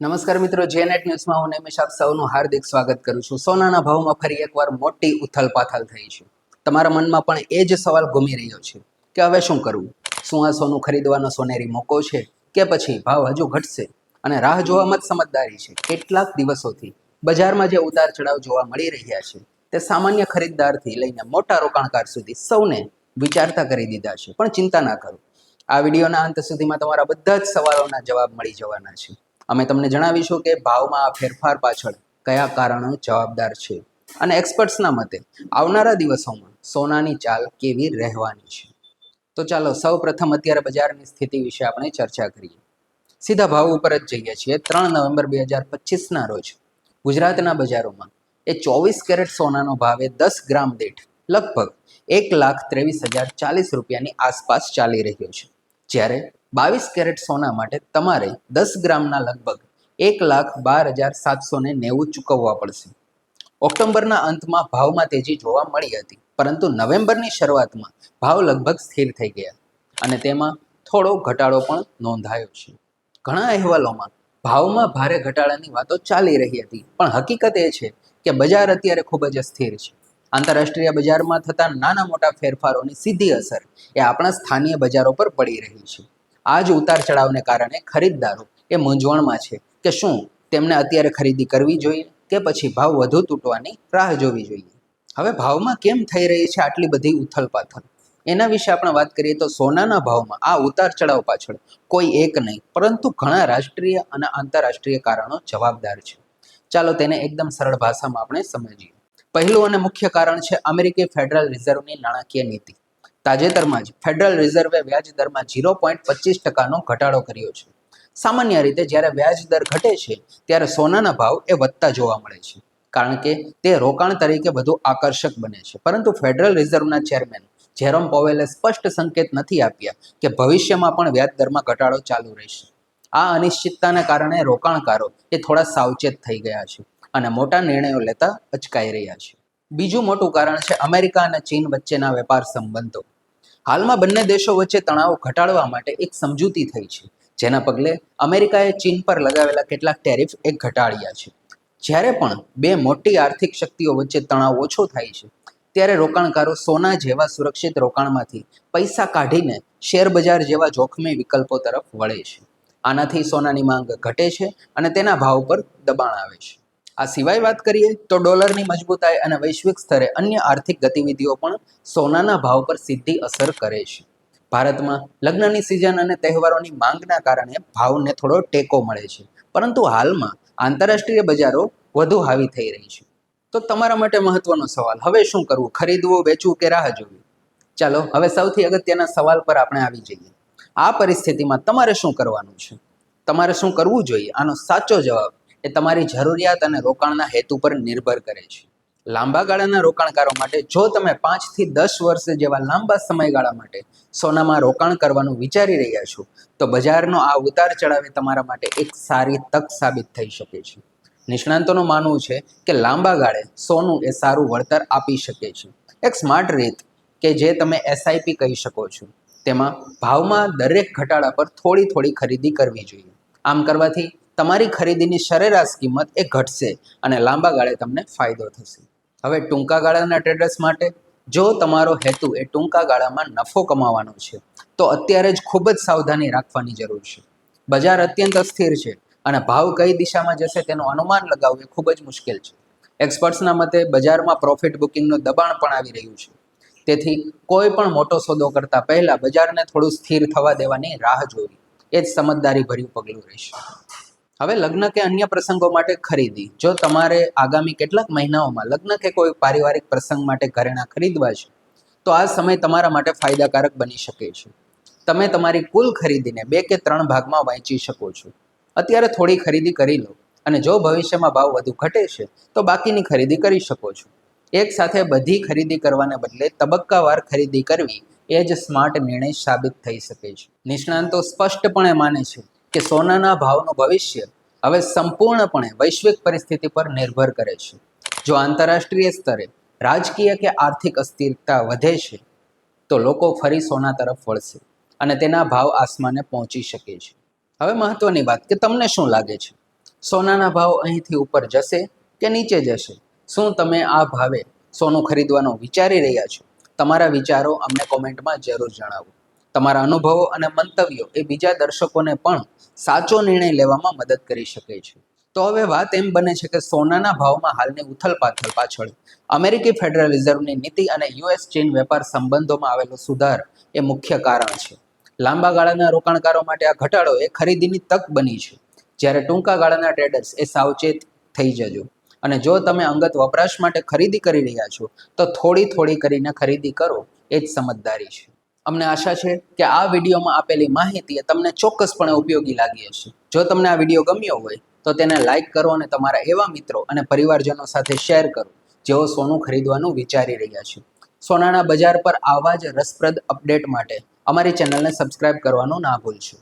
નમસ્કાર મિત્રો, જેનેટ ન્યૂઝમાં હું નિમેશ આપ સૌનું હાર્દિક સ્વાગત કરું છું. સોનાના ભાવમાં ફરી એકવાર મોટી ઉથલપાથલ થઈ છે. તમારા મનમાં પણ એ જ સવાલ ઘૂમી રહ્યો છે કે હવે શું કરવું? શું આ સોનું ખરીદવાનો સોનેરી મોકો છે કે પછી ભાવ હજુ ઘટશે? અને રાહ જોવામાં જ સમજદારી છે. કેટલાક દિવસોથી બજારમાં જે ઉતાર ચઢાવ જોવા મળી રહ્યા છે તે સામાન્ય ખરીદદારથી લઈને મોટા રોકાણકાર સુધી સૌને વિચારતા કરી દીધા છે. પણ ચિંતા ના કરો, આ વિડીયોના અંત સુધીમાં તમારા બધા જ સવાલોના જવાબ મળી જવાના છે. અમે તમને જણાવીશું કે ભાવમાં આ ફેરફાર પાછળ કયા કારણો જવાબદાર છે અને એક્સપર્ટ્સના મતે આવનારા દિવસોમાં સોનાની ચાલ કેવી રહેવાની છે. તો ચાલો સૌ પ્રથમ અત્યારે બજારની સ્થિતિ વિશે આપણે ચર્ચા કરીએ. સીધા ભાવ ઉપર જ જઈએ છીએ. 3 નવેમ્બર 2025ના રોજ ગુજરાતના બજારોમાં એ 24 કેરેટ સોનાનો ભાવ એ 10 ગ્રામ દીઠ લગભગ 1,23,040 રૂપિયાની આસપાસ ચાલી રહ્યો છે. જ્યારે 22 કેરેટ સોના માટે તમારે 10 ગ્રામના લગભગ 1,12,790 ચૂકવવા પડશે. ઓક્ટોબરના અંતમાં ભાવમાં તેજી જોવા મળી હતી, પરંતુ નવેમ્બરની શરૂઆતમાં ભાવ લગભગ સ્થિર થઈ ગયા અને તેમાં થોડો ઘટાડો પણ નોંધાયો છે. ઘણા અહેવાલોમાં ભાવમાં ભારે ઘટાડાની વાતો ચાલી રહી હતી, પણ હકીકત એ છે કે બજાર અત્યારે ખૂબ જ અસ્થિર છે. આંતરરાષ્ટ્રીય બજારમાં થતા નાના મોટા ફેરફારોની સીધી અસર એ આપણા સ્થાનીય બજારો પર પડી રહી છે. આ જ ઉતાર ચઢાવને કારણે ખરીદદારો એ મૂંઝવણમાં છે કે શું તેમને અત્યારે ખરીદી કરવી જોઈએ કે પછી ભાવ વધુ તૂટવાની રાહ જોવી જોઈએ. હવે ભાવમાં કેમ થઈ રહી છે આટલી બધી ઉથલપાથલ, એના વિશે આપણે વાત કરીએ તો સોનાના ભાવમાં આ ઉતાર ચઢાવ પાછળ કોઈ એક નહીં પરંતુ ઘણા રાષ્ટ્રીય અને આંતરરાષ્ટ્રીય કારણો જવાબદાર છે. ચાલો તેને એકદમ સરળ ભાષામાં આપણે સમજીએ. પહેલું અને મુખ્ય કારણ છે અમેરિકી ફેડરલ રિઝર્વની નાણાકીય નીતિ. તાજેતરમાં જ ફેડરલ રિઝર્વે વ્યાજ દરમાં 0.25%નો ઘટાડો કર્યો છે. સામાન્ય રીતે જ્યારે વ્યાજ દર ઘટે છે ત્યારે સોનાના ભાવ એ વધતા જોવા મળે છે, કારણ કે તે રોકાણ તરીકે વધુ આકર્ષક બને છે. પરંતુ ફેડરલ રિઝર્વના ચેરમેન જેરોમ પોવેલે સ્પષ્ટ સંકેત નથી આપ્યા કે ભવિષ્યમાં પણ વ્યાજ દરમાં ઘટાડો ચાલુ રહેશે. આ અનિશ્ચિતતાને કારણે રોકાણકારો એ થોડા સાવચેત થઈ ગયા છે અને મોટા નિર્ણયો લેતા અચકાઈ રહ્યા છે. બીજું મોટું કારણ છે અમેરિકા અને ચીન વચ્ચેના વેપાર સંબંધો. હાલમાં બંને દેશો વચ્ચે તણાવ ઘટાડવા માટે એક સમજૂતી થઈ છે, જેના પગલે અમેરિકાએ ચીન પર લગાવેલા કેટલાક ટેરિફ એ ઘટાડ્યા છે. જ્યારે પણ બે મોટી આર્થિક શક્તિઓ વચ્ચે તણાવ ઓછો થાય છે ત્યારે રોકાણકારો સોના જેવા સુરક્ષિત રોકાણમાંથી પૈસા કાઢીને શેર બજાર જેવા જોખમી વિકલ્પો તરફ વળે છે. આનાથી સોનાની માંગ ઘટે છે અને તેના ભાવ પર દબાણ આવે છે. આ સિવાય વાત કરીએ તો ડોલરની મજબૂતાઈ અને વૈશ્વિક સ્તરે અન્ય આર્થિક ગતિવિધિઓ પણ સોનાના ભાવ પર સીધી અસર કરે છે. ભારતમાં લગ્નની સિઝન અને તહેવારોની માંગના કારણે ભાવને થોડો ટેકો મળે છે, પરંતુ હાલમાં આંતરરાષ્ટ્રીય બજારો વધુ હાવી થઈ રહી છે. તો તમારા માટે મહત્વનો સવાલ, હવે શું કરવું? ખરીદવું, વેચવું કે રાહ જોવી? ચાલો હવે સૌથી અગત્યના સવાલ પર આપણે આવી જઈએ. આ પરિસ્થિતિમાં તમારે શું કરવાનું છે? તમારે શું કરવું જોઈએ? આનો સાચો જવાબ એ તમારી જરૂરિયાત અને રોકાણના હેતુ પર નિર્ભર કરે છે. લાંબા ગાળાના રોકાણકારો માટે જો તમે 5 થી 10 વર્ષ જેવા લાંબા સમયગાળા માટે સોનામાં રોકાણ કરવાનું વિચારી રહ્યા છો, તો બજારનો આ ઉતાર ચઢાવ તમારા માટે એક સારી તક સાબિત થઈ શકે છે. નિષ્ણાંતોનું માનવું છે કે લાંબા ગાળે સોનું એ સારું વળતર આપી શકે છે. એક સ્માર્ટ રીત કે જે તમે એસઆઈપી કહી શકો છો, તેમાં ભાવમાં દરેક ઘટાડા પર થોડી થોડી ખરીદી કરવી જોઈએ. આમ કરવાથી તમારી ખરીદીની સરેરાશ કિંમત એ ઘટશે અને લાંબા ગાળે તમને ફાયદો થશે. હવે ટૂંકા ગાળાના ટ્રેડર્સ માટે, જો તમારો હેતુ એ ટૂંકા ગાળામાં નફો કમાવાનો છે, તો અત્યારે જ ખૂબ જ સાવધાની રાખવાની જરૂર છે. બજાર અત્યંત અસ્થિર છે અને ભાવ કઈ દિશામાં જશે તેનું અનુમાન લગાવવું એ ખૂબ જ મુશ્કેલ છે. એક્સપર્ટ્સના મતે બજારમાં પ્રોફિટ બુકિંગનું દબાણ પણ આવી રહ્યું છે. તેથી કોઈ પણ મોટો સોદો કરતા પહેલા બજારને થોડું સ્થિર થવા દેવાની રાહ જોવી એ જ સમજદારી ભર્યું પગલું રહેશે. હવે લગ્ન કે અન્ય પ્રસંગો માટે ખરીદી. જો તમારે આગામી કેટલાક મહિનાઓમાં લગ્ન કે કોઈ પારિવારિક પ્રસંગ માટે ઘરેણાં ખરીદવા છે, તો આ સમય તમારા માટે ફાયદાકારક બની શકે છે. તમે તમારી કુલ ખરીદીને 2 કે 3 ભાગમાં વહેંચી શકો છો. અત્યારે થોડી ખરીદી કરી લો અને જો ભવિષ્યમાં ભાવ વધુ ઘટે છે તો બાકીની ખરીદી કરી શકો છો. એક સાથે બધી ખરીદી કરવાને બદલે તબક્કાવાર ખરીદી કરવી એ જ સ્માર્ટ નિર્ણય સાબિત થઈ શકે છે. નિષ્ણાંતો સ્પષ્ટપણે માને છે કે સોનાના ભાવનું ભવિષ્ય હવે સંપૂર્ણપણે વૈશ્વિક પરિસ્થિતિ પર નિર્ભર કરે છે. જો આંતરરાષ્ટ્રીય સ્તરે રાજકીય કે આર્થિક અસ્થિરતા વધે છે, તો લોકો ફરી સોના તરફ વળશે અને તેના ભાવ આસમાને પહોંચી શકે છે. હવે મહત્વની વાત કે તમને શું લાગે છે? સોનાના ભાવ અહીંથી ઉપર જશે કે નીચે જશે? શું તમે આ ભાવે સોનું ખરીદવાનું વિચારી રહ્યા છો? તમારા વિચારો અમને કોમેન્ટમાં જરૂર જણાવો. તમારા અનુભવો અને મંતવ્યો એ બીજા દર્શકોને પણ સાચો નિર્ણય લેવામાં મદદ કરી શકે છે. તો હવે વાત એમ બને છે કે સોનાના ભાવમાં હાલની ઉથલપાથલ પાછળ અમેરિકી ફેડરલ રિઝર્વની નીતિ અને યુએસ ચીન વેપાર સંબંધોમાં આવેલો સુધાર એ મુખ્ય કારણ છે. લાંબા ગાળાના રોકાણકારો માટે આ ઘટાડો એ ખરીદીની તક બની છે, જ્યારે ટૂંકા ગાળાના ટ્રેડર્સ એ સાવચેત થઈ જજો. અને જો તમે અંગત વપરાશ માટે ખરીદી કરી રહ્યા છો તો થોડી થોડી કરીને ખરીદી કરો, એ જ સમજદારી છે. અમને આશા છે કે આ વિડીયોમાં આપેલી માહિતી તમને ચોક્કસપણે ઉપયોગી લાગી હશે. જો તમને આ વિડીયો ગમ્યો હોય તો તેને લાઈક કરો અને તમારા એવા મિત્રો અને પરિવારજનો સાથે શેર કરો જેઓ સોનું ખરીદવાનું વિચારી રહ્યા છે. સોનાના બજાર પર આવા જ રસપ્રદ અપડેટ માટે અમારી ચેનલને સબસ્ક્રાઇબ કરવાનું ના ભૂલશો.